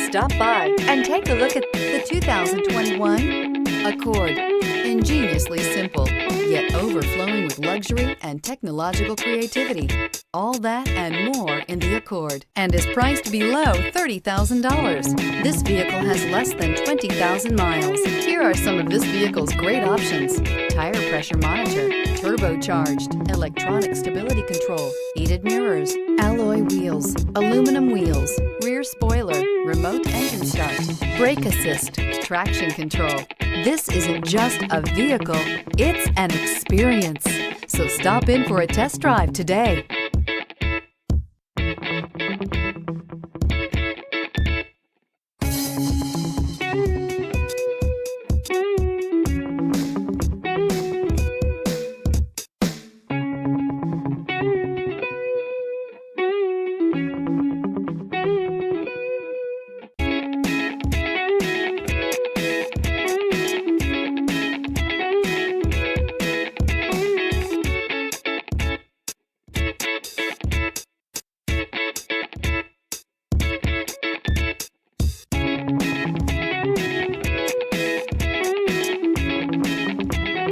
Stop by and take a look at the 2021 Accord. Ingeniously simple, yet overflowing with luxury and technological creativity. All that and more in the Accord, and is priced below $30,000. This vehicle has less than 20,000 miles. Here are some of this vehicle's great options: tire pressure monitor, turbocharged, electronic stability control, heated mirrors, alloy wheels, aluminum wheels, rear spoiler, remote engine start, brake assist, traction control. This isn't just a vehicle, it's an experience. So stop in for a test drive today.